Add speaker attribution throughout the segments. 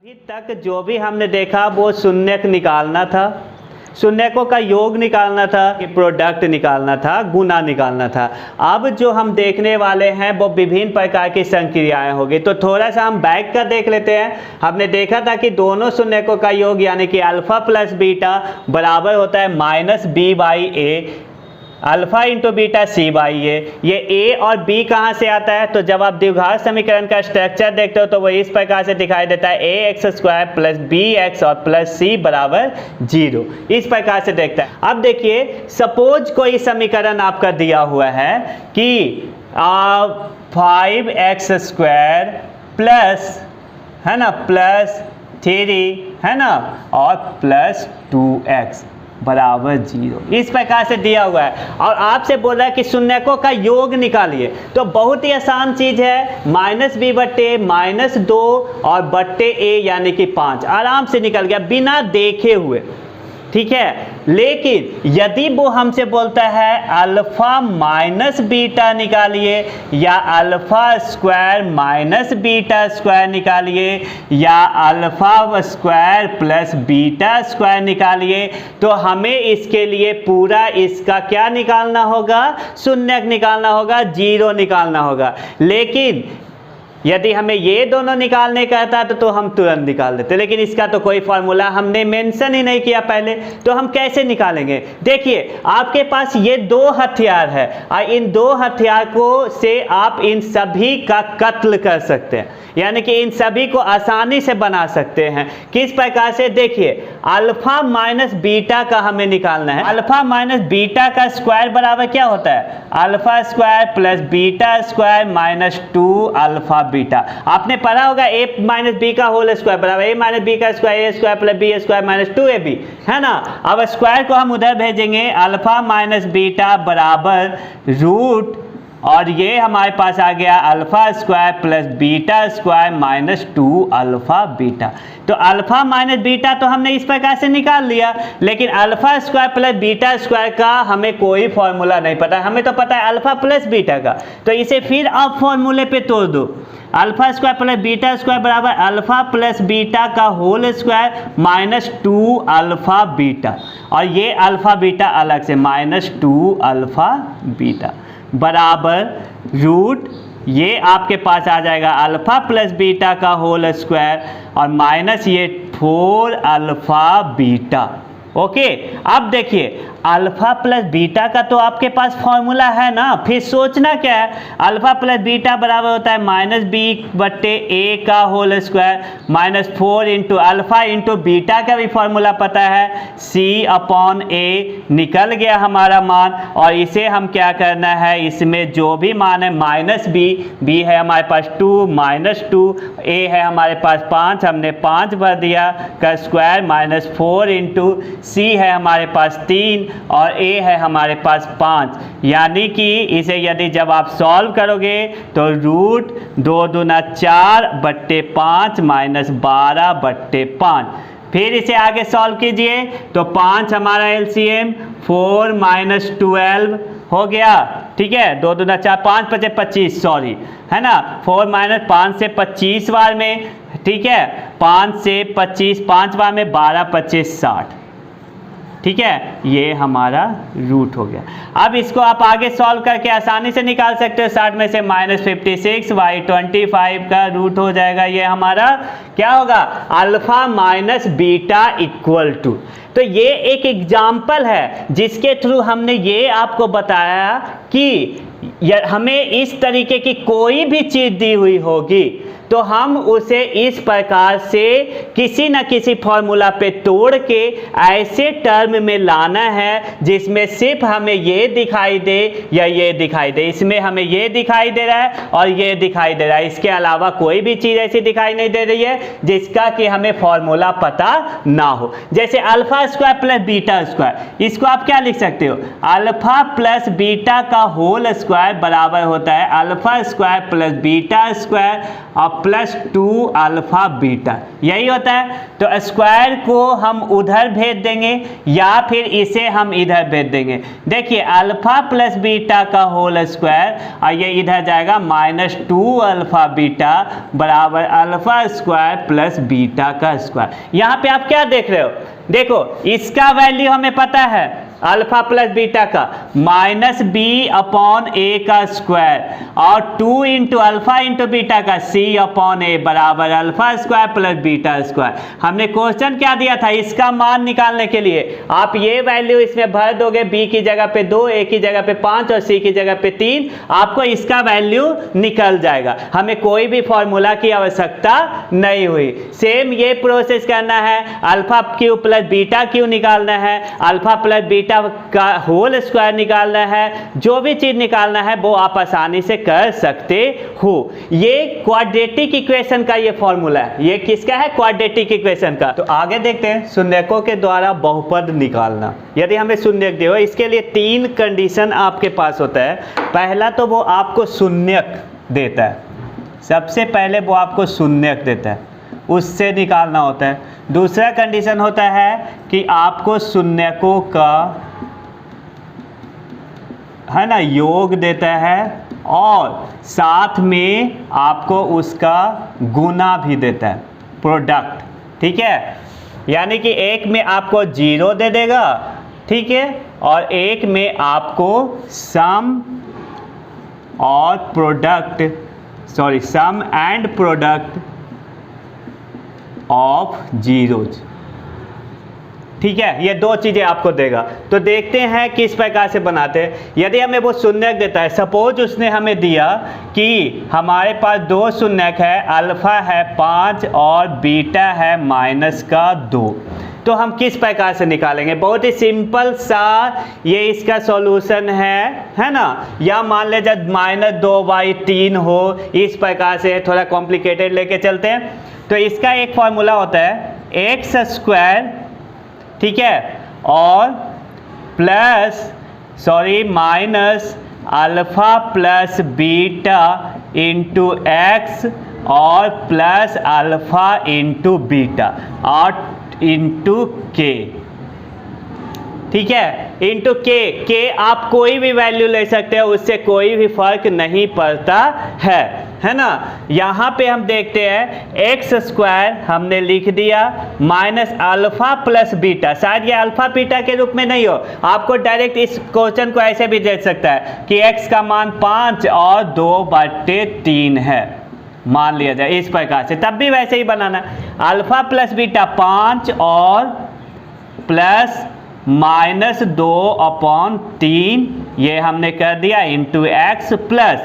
Speaker 1: अभी तक जो भी हमने देखा वो शून्यक निकालना था, शून्यकों का योग निकालना था, प्रोडक्ट निकालना था, गुना निकालना था। अब जो हम देखने वाले हैं वो विभिन्न प्रकार की संक्रियाएं होगी। तो थोड़ा सा हम बैक का देख लेते हैं। हमने देखा था कि दोनों शून्यकों का योग यानी कि अल्फा प्लस बीटा बराबर होता है minus B by A, alpha into beta C by A. ये ए और बी कहाँ से आता है? तो जब आप द्विघात समीकरण का स्ट्रक्चर देखते हो तो वो इस प्रकार से दिखाई देता है, A X square plus B X और प्लस सी बराबर 0। इस प्रकार से देखता है। अब देखिए, सपोज कोई समीकरण आपका दिया हुआ है कि 5x स्क्वायर प्लस, है ना, प्लस 3, है ना, और प्लस 2x बराबर 0। इस प्रकार से दिया हुआ है और आपसे बोल रहा है कि शून्यकों का योग निकालिए। तो बहुत ही आसान चीज है, माइनस बी बट्टे माइनस 2 और बट्टे ए यानी कि 5, आराम से निकल गया बिना देखे हुए, ठीक है। लेकिन यदि वो हमसे बोलता है अल्फा माइनस बीटा निकालिए या alpha square minus beta square निकालिए या alpha square plus beta square निकालिए, तो हमें इसके लिए पूरा इसका क्या निकालना होगा? शून्यक निकालना होगा, 0 निकालना होगा। लेकिन यदि हमें ये दोनों निकालने का था तो हम तुरंत निकाल देते, लेकिन इसका तो कोई फार्मूला हमने मेंशन ही नहीं किया पहले, तो हम कैसे निकालेंगे? देखिए, आपके पास ये 2 हथियार है और इन 2 हथियार को से आप इन सभी का कत्ल कर सकते हैं, यानी कि इन सभी को आसानी से बना सकते हैं। किस प्रकार से? देखिए, अल्फा माइनस बीटा का हमें निकालना है। अल्फा माइनस बीटा का स्क्वायर बराबर क्या होता है? Alpha square plus beta square minus 2 alpha beta. आपने पढ़ा होगा ए माइनस बी का होल स्क्वायर बराबर ए माइनस बी का square, A square plus B square minus 2ab, है ना। अब स्क्वायर को हम उधर भेजेंगे, अल्फा माइनस बीटा बराबर रूट, और ये हमारे पास आ गया alpha square plus beta square minus 2 alpha beta. तो अल्फा माइनस बीटा तो हमने इस प्रकार से निकाल लिया, लेकिन alpha square plus beta square का हमें कोई फॉर्मूला नहीं पता। हमें तो पता है अल्फा प्लस बीटा का, तो इसे फिर आप फॉर्मूले पे तोड़ दो। Alpha square plus beta square बराबर अल्फा प्लस बीटा का whole square minus 2 alpha beta, और ये अल्फा बीटा अलग से माइनस 2 अल्फा बीटा बराबर रूट, ये आपके पास आ जाएगा अल्फा प्लस बीटा का होल स्क्वायर और माइनस ये 4 अल्फा बीटा। ओके, अब देखिए, अल्फा प्लस बीटा का तो आपके पास फॉर्मूला है ना, फिर सोचना क्या है? अल्फा प्लस बीटा बराबर होता है माइनस बी बट्टे ए का whole square minus 4 into alpha into beta का भी फॉर्मूला पता है, सी अपॉन ए। निकल गया हमारा मान, और इसे हम क्या करना है, इसमें जो भी मान है माइनस बी है हमारे पास 2 माइनस 2, ए है हमारे पास 5, हमने 5 भर दिया का स्क्वायर माइनस 4 इंटू सी है हमारे पास 3 और a है हमारे पास 5, यानी कि इसे यदि जब आप सॉल्व करोगे तो रूट 2 दूना 4 बट्टे 5 माइनस 12 बट्टे 5। फिर इसे आगे सॉल्व कीजिए तो 5 हमारा एलसीएम 4 माइनस 12 हो गया, ठीक है। 2 दूना 4, 5 पचे 25, सॉरी, है ना। 4 माइनस 5 से 25 बार में, ठीक है, 5 से 25 5 बार में 12 25 60, ठीक है। ये हमारा रूट हो गया। अब इसको आप आगे सॉल्व करके आसानी से निकाल सकते हो। 60 में से माइनस 56 y 25 का रूट हो जाएगा। ये हमारा क्या होगा? Alpha minus beta equal to. तो ये एक एग्जाम्पल है जिसके थ्रू हमने ये आपको बताया कि हमें इस तरीके की कोई भी चीज़ दी हुई होगी तो हम उसे इस प्रकार से किसी न किसी फॉर्मूला पे तोड़ के ऐसे टर्म में लाना है जिसमें सिर्फ हमें ये दिखाई दे या ये दिखाई दे। इसमें हमें ये दिखाई दे रहा है और ये दिखाई दे रहा है, इसके अलावा कोई भी चीज़ ऐसी दिखाई नहीं दे रही है जिसका कि हमें फॉर्मूला पता ना हो। जैसे alpha square plus beta square, इसको आप क्या लिख सकते हो? अल्फा प्लस बीटा का होल स्क्वायर बराबर होता है alpha square plus beta square और और प्लस 2 अल्फा बीटा, यही होता है। तो स्क्वायर को हम उधर भेज देंगे या फिर इसे हम इधर भेज देंगे। देखिए अल्फा प्लस बीटा का होल स्क्वायर और ये इधर जाएगा -2 अल्फा बीटा बराबर अल्फा स्क्वायर प्लस बीटा का स्क्वायर। यहाँ पे आप क्या देख रहे हो, देखो इसका वैल्यू हमें पता है अल्फा प्लस बीटा का -b/a का स्क्वायर और 2 इंटू अल्फा इंटू बीटा का c/a बराबर alpha square plus beta square. हमने क्वेश्चन क्या दिया था, इसका मान निकालने के लिए आप ये वैल्यू इसमें भर दोगे, b की जगह पे 2, a की जगह पे 5 और c की जगह पे 3, आपको इसका वैल्यू निकल जाएगा। हमें कोई भी फॉर्मूला की आवश्यकता नहीं हुई। सेम ये प्रोसेस करना है, alpha Q plus beta Q निकालना है, अल्फा प्लस बीटा का होल स्क्वायर निकालना है, जो भी चीज निकालना है वो आप आसानी से कर सकते हो। ये क्वाड्रेटिक इक्वेशन का ये फॉर्मूला है। ये किसका है, क्वाड्रेटिक इक्वेशन का। तो आगे देखते हैं शून्यकों के द्वारा बहुपद निकालना। यदि हमें शून्यक दिया हो, इसके लिए 3 कंडीशन आपके पास होता है। पहला तो वो आपको शून्यक देता है, सबसे पहले वो आपको शून्यक देता है, उससे निकालना होता है। दूसरा कंडीशन होता है कि आपको शून्यकों का है ना योग देता है और साथ में आपको उसका गुना भी देता है, प्रोडक्ट, ठीक है। यानी कि एक में आपको 0 दे देगा, ठीक है, और एक में आपको सम और product, sorry sum and product of zeros, ठीक है। ये 2 चीज़ें आपको देगा। तो देखते हैं किस प्रकार से बनाते हैं। यदि हमें वो शून्यक देता है, सपोज उसने हमें दिया कि हमारे पास 2 शून्यक है, अल्फा है 5 और बीटा है -2, तो हम किस प्रकार से निकालेंगे। बहुत ही सिंपल सा ये इसका सॉल्यूशन है ना। या मान ले जब -2/3 हो, इस प्रकार से थोड़ा कॉम्प्लिकेटेड लेके चलते हैं। तो इसका एक फॉर्मूला होता है एक्स स्क्वायर, ठीक है, और minus alpha plus beta into x और प्लस अल्फा इंटू बीटा और इंटू के, ठीक है, इंटू के आप कोई भी वैल्यू ले सकते हो, उससे कोई भी फर्क नहीं पड़ता है ना। यहाँ पे हम देखते हैं एक्स स्क्वायर हमने लिख दिया माइनस अल्फा प्लस बीटा। शायद ये अल्फा बीटा के रूप में नहीं हो, आपको डायरेक्ट इस क्वेश्चन को ऐसे भी दे सकता है कि एक्स का मान 5 और 2/3 है, मान लिया जाए इस प्रकार से, तब भी वैसे ही बनाना। अल्फा प्लस बीटा 5 और प्लस -2/3 ये हमने कर दिया into x plus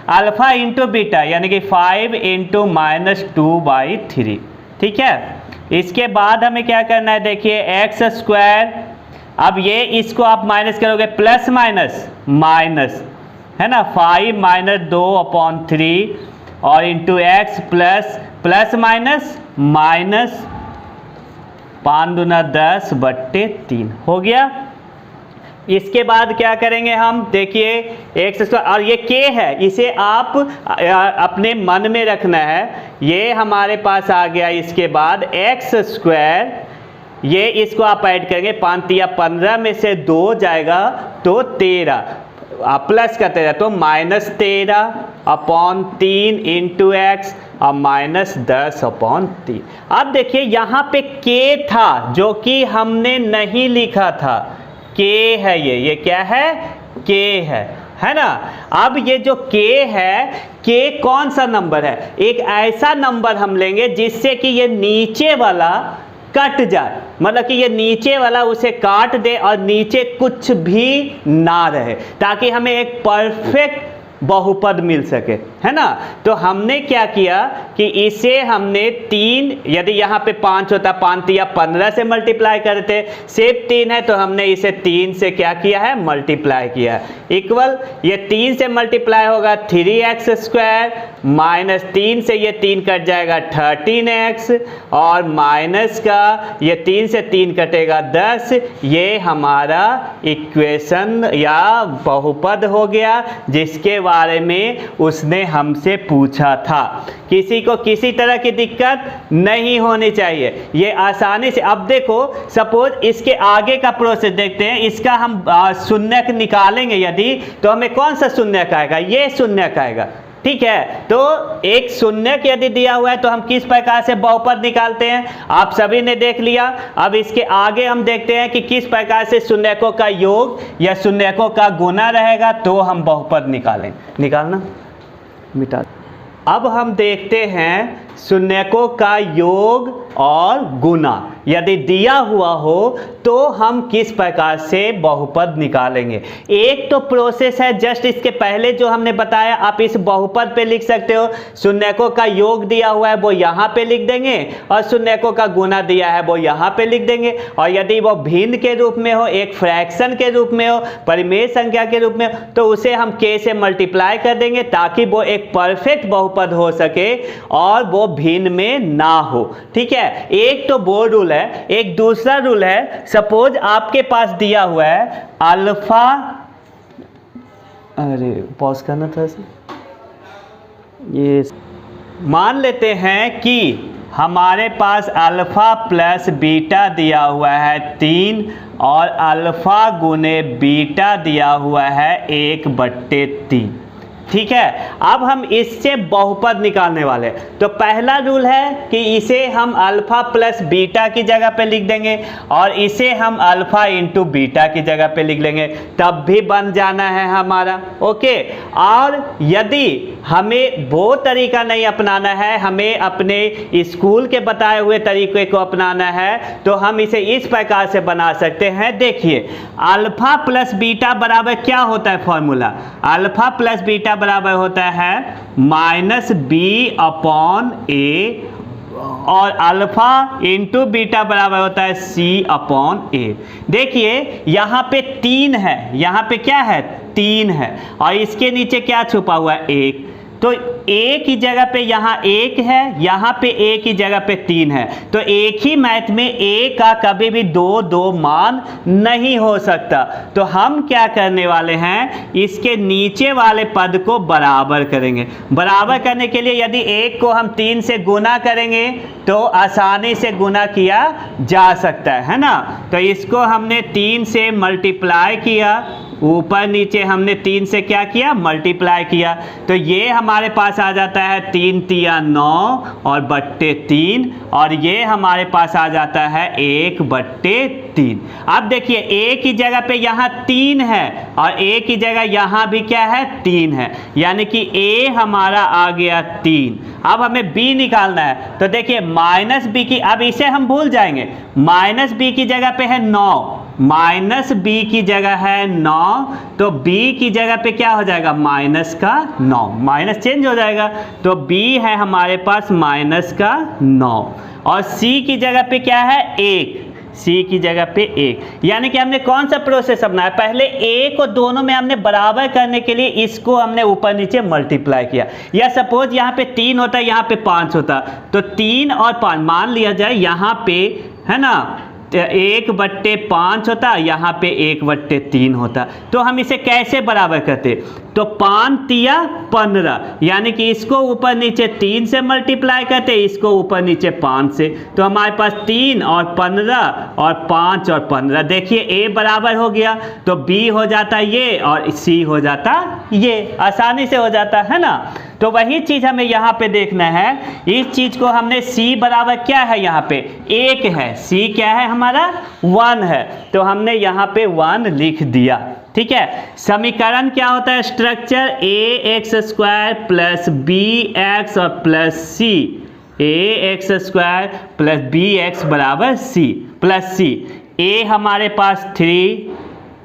Speaker 1: alpha into beta यानी कि 5 इंटू -2/3, ठीक है। इसके बाद हमें क्या करना है, देखिए एक्स स्क्वायर, अब ये इसको आप माइनस करोगे, प्लस माइनस है ना, 5 -2/3 और इंटू एक्स प्लस माइनस 5 दूना 10/3 हो गया। इसके बाद क्या करेंगे हम, देखिए एक्स स्क्वायर और ये के है, इसे आप अपने मन में रखना है। ये हमारे पास आ गया। इसके बाद एक्स स्क्वायर, ये इसको आप ऐड करेंगे, 5 या 15 में से 2 जाएगा तो 13, प्लस का 13 तो -13/3 इंटू एक्स और -10/3। अब देखिए यहाँ पे के था जो कि हमने नहीं लिखा था, के है, ये क्या है, के है ना। अब ये जो के है, के कौन सा नंबर है, एक ऐसा नंबर हम लेंगे जिससे कि ये नीचे वाला कट जाए, मतलब कि ये नीचे वाला उसे काट दे और नीचे कुछ भी ना रहे, ताकि हमें एक परफेक्ट बहुपद मिल सके, है ना। तो हमने क्या किया कि इसे हमने 3, यदि यहाँ पे 5 होता 5 या 15 से मल्टीप्लाई करते, सिर्फ 3 है तो हमने इसे 3 से क्या किया है, मल्टीप्लाई किया, इक्वल ये 3 से मल्टीप्लाई होगा 3x स्क्वायर, -3 से ये 3 कट जाएगा 13x और माइनस का ये 3 से 3 कटेगा 10। ये हमारा इक्वेशन या बहुपद हो गया, जिसके बारे में उसने हमसे पूछा था। किसी को किसी तरह की दिक्कत नहीं होनी चाहिए, ये आसानी से। अब देखो सपोज इसके आगे का प्रोसेस देखते हैं, इसका हम शून्यक निकालेंगे यदि, तो हमें कौन सा शून्यक आएगा, ये शून्यक आएगा। ठीक है, तो एक शून्यक यदि दिया हुआ है तो हम किस प्रकार से बहुपद निकालते हैं, आप सभी ने देख लिया। अब इसके आगे हम देखते हैं कि किस प्रकार से शून्यकों का योग या शून्यकों का गुना रहेगा, तो हम बहुपद निकालना मिटा। अब हम देखते हैं शून्यकों का योग और गुना यदि दिया हुआ हो तो हम किस प्रकार से बहुपद निकालेंगे। एक तो प्रोसेस है जस्ट इसके पहले जो हमने बताया, आप इस बहुपद पे लिख सकते हो। शून्यकों का योग दिया हुआ है वो यहाँ पे लिख देंगे, और शून्यकों का गुना दिया है वो यहाँ पे लिख देंगे। और यदि वो भिन्न के रूप में हो, एक फ्रैक्शन के रूप में हो, परिमेय संख्या के रूप में हो, तो उसे हम k से मल्टीप्लाई कर देंगे ताकि वो एक परफेक्ट बहुपद हो सके और वो भिन्न में ना हो। ठीक है, एक तो वो रूल है। एक दूसरा रूल है, सपोज आपके पास दिया हुआ है अल्फा, अरे पॉज करना था ये, मान लेते हैं कि हमारे पास अल्फा प्लस बीटा दिया हुआ है 3 और अल्फा गुने बीटा दिया हुआ है 1/3। ठीक है, अब हम इससे बहुपद निकालने वाले हैं। तो पहला रूल है कि इसे हम अल्फा प्लस बीटा की जगह पे लिख देंगे और इसे हम अल्फा इंटू बीटा की जगह पे लिख लेंगे, तब भी बन जाना है हमारा। ओके, और यदि हमें वो तरीका नहीं अपनाना है, हमें अपने स्कूल के बताए हुए तरीके को अपनाना है, तो हम इसे इस प्रकार से बना सकते हैं। देखिए, अल्फा प्लस बीटा बराबर क्या होता है फॉर्मूला, अल्फा प्लस बीटा बराबर होता है -b/a और अल्फा इंटू बीटा बराबर होता है c/a। देखिए यहाँ पे 3 है, यहाँ पे क्या है 3 है, और इसके नीचे क्या छुपा हुआ है 1। तो a की जगह पे यहाँ 1 है, यहाँ पे a की जगह पे 3 है। तो एक ही मैथ में a का कभी भी 2 मान नहीं हो सकता। तो हम क्या करने वाले हैं, इसके नीचे वाले पद को बराबर करेंगे। बराबर करने के लिए यदि 1 को हम 3 से गुना करेंगे तो आसानी से गुना किया जा सकता है ना। तो इसको हमने 3 से मल्टीप्लाई किया, ऊपर नीचे हमने 3 से क्या किया, मल्टीप्लाई किया। तो ये हमारे पास आ जाता है 3 तिया 9 और बट्टे 3, और ये हमारे पास आ जाता है 1/3। अब देखिए a की जगह पे यहाँ 3 है और a की जगह यहाँ भी क्या है 3 है, यानी कि a हमारा आ गया 3। अब हमें b निकालना है। तो देखिए -b की, अब इसे हम भूल जाएंगे, -b की जगह पे है 9, -b की जगह है 9, तो b की जगह पे क्या हो जाएगा -9, माइनस चेंज हो जाएगा। तो b है हमारे पास -9, और c की जगह पे क्या है 1, c की जगह पे 1। यानी कि हमने कौन सा प्रोसेस अपनाया, पहले a को दोनों में हमने बराबर करने के लिए इसको हमने ऊपर नीचे मल्टीप्लाई किया। या सपोज यहाँ पे 3 होता, यहाँ पे 5 होता, तो 3 और 5 मान लिया जाए, यहाँ पे है ना 1/5 होता, यहाँ पे 1/3 होता। तो हम इसे कैसे बराबर करते, तो 5 तिया 15, यानी कि इसको ऊपर नीचे 3 से मल्टीप्लाई करते, इसको ऊपर नीचे 5 से। तो हमारे पास 3 और 15 और 5 और 15, देखिए a बराबर हो गया, तो b हो जाता ये और c हो जाता ये, आसानी से हो जाता है ना। तो वही चीज़ हमें यहाँ पे देखना है। इस चीज़ को हमने c बराबर क्या है, यहाँ पे 1 है, c क्या है हमारा 1 है, तो हमने यहाँ पे 1 लिख दिया। ठीक है, समीकरण क्या होता है, स्ट्रक्चर ax² प्लस bx और plus c, ax² plus bx बराबर c प्लस c। a हमारे पास 3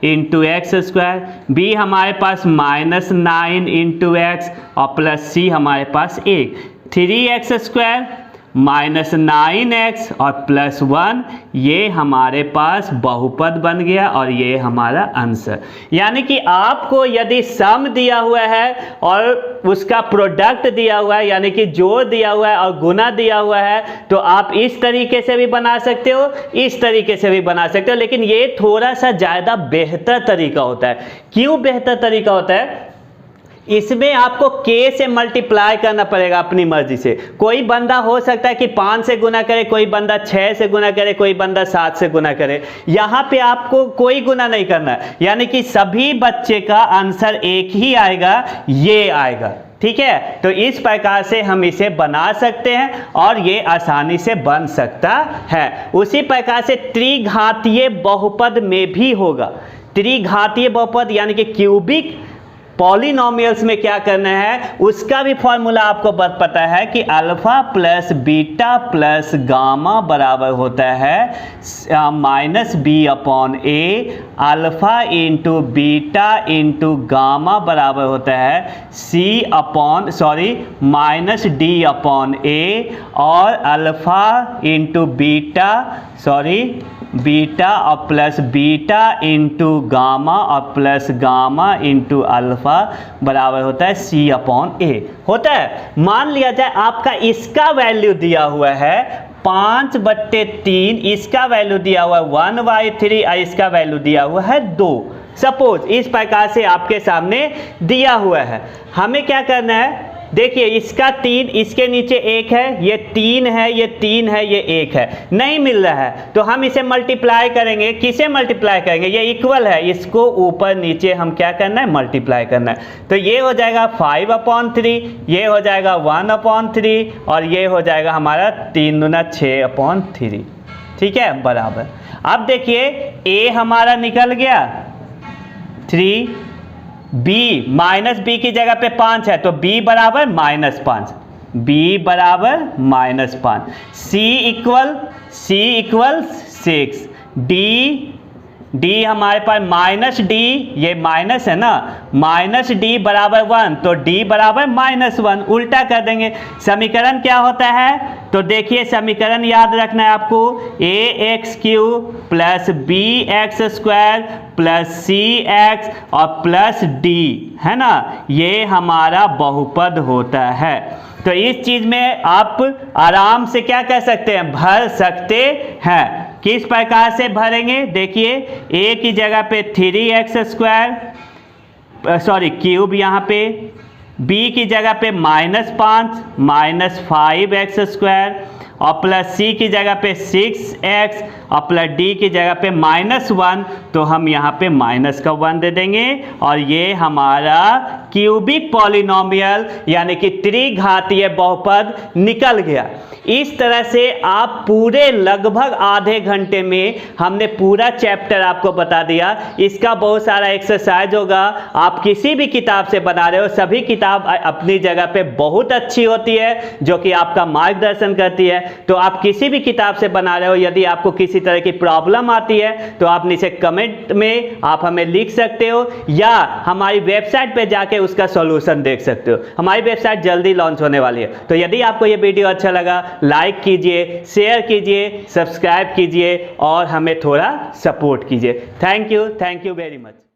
Speaker 1: इंटू x², b हमारे पास -9 इंटू x और प्लस c हमारे पास 1, 3x² -9x और प्लस 1, ये हमारे पास बहुपद बन गया और ये हमारा आंसर। यानी कि आपको यदि सम दिया हुआ है और उसका प्रोडक्ट दिया हुआ है, यानी कि जोड़ दिया हुआ है और गुना दिया हुआ है, तो आप इस तरीके से भी बना सकते हो, इस तरीके से भी बना सकते हो, लेकिन ये थोड़ा सा ज़्यादा बेहतर तरीका होता है। क्यों बेहतर तरीका होता है, इसमें आपको k से मल्टीप्लाई करना पड़ेगा अपनी मर्जी से। कोई बंदा हो सकता है कि 5 से गुना करे, कोई बंदा 6 से गुना करे, कोई बंदा 7 से गुना करे। यहाँ पे आपको कोई गुना नहीं करना है, यानी कि सभी बच्चे का आंसर एक ही आएगा, ये आएगा। ठीक है, तो इस प्रकार से हम इसे बना सकते हैं और ये आसानी से बन सकता है। उसी प्रकार से त्रिघातीय बहुपद में भी होगा। त्रिघातीय बहुपद यानी कि क्यूबिक पॉलिनोमियल्स में क्या करना है, उसका भी फॉर्मूला आपको पता है कि alpha plus beta plus gamma बराबर होता है minus B upon A. Alpha into beta into gamma बराबर होता है माइनस डी अपॉन ए, और अल्फा इंटू बीटा और प्लस बीटा इंटू गामा और प्लस गामा इंटू अल्फा बराबर होता है सी अपॉन ए होता है। मान लिया जाए आपका इसका वैल्यू दिया हुआ है 5/3, इसका वैल्यू दिया हुआ है 1/3 और इसका वैल्यू दिया हुआ है 2। सपोज इस प्रकार से आपके सामने दिया हुआ है। हमें क्या करना है, देखिए इसका 3, इसके नीचे 1 है, ये 3 है, ये 3 है, ये 1 है, नहीं मिल रहा है तो हम इसे मल्टीप्लाई करेंगे। किसे मल्टीप्लाई करेंगे, ये इक्वल है, इसको ऊपर नीचे हम क्या करना है, मल्टीप्लाई करना है। तो ये हो जाएगा 5/3, ये हो जाएगा 1/3 और ये हो जाएगा हमारा 3 दूना 6/3। ठीक है, बराबर। अब देखिए a हमारा निकल गया 3, b माइनस बी की जगह पे 5 है तो b बराबर -5, b बराबर -5, c इक्वल 6, d हमारे पास माइनस d, ये माइनस है ना, माइनस d बराबर 1 तो d बराबर -1, उल्टा कर देंगे। समीकरण क्या होता है, तो देखिए समीकरण याद रखना है आपको, ax³ plus bx² plus cx और प्लस d, है ना, ये हमारा बहुपद होता है। तो इस चीज में आप आराम से क्या कर सकते हैं, भर सकते हैं। किस प्रकार से भरेंगे, देखिए a की जगह पे 3x² क्यूब यहाँ पे, b की जगह पे -5 -5x² और प्लस c की जगह पे 6x और प्लस d की जगह पे -1, तो हम यहाँ पे -1 दे देंगे और ये हमारा क्यूबिक पॉलिनोमियल यानी कि त्रिघातीय बहुपद निकल गया। इस तरह से आप पूरे लगभग आधे घंटे में हमने पूरा चैप्टर आपको बता दिया। इसका बहुत सारा एक्सरसाइज होगा, आप किसी भी किताब से बना रहे हो, सभी किताब अपनी जगह पे बहुत अच्छी होती है जो कि आपका मार्गदर्शन करती है। तो आप किसी भी किताब से बना रहे हो, यदि आपको किसी तरह की प्रॉब्लम आती है तो आप नीचे कमेंट में आप हमें लिख सकते हो या हमारी वेबसाइट पे जाके उसका सॉल्यूशन देख सकते हो। हमारी वेबसाइट जल्दी लॉन्च होने वाली है। तो यदि आपको ये वीडियो अच्छा लगा, लाइक कीजिए, शेयर कीजिए, सब्सक्राइब कीजिए और हमें थोड़ा सपोर्ट कीजिए। Thank you very much.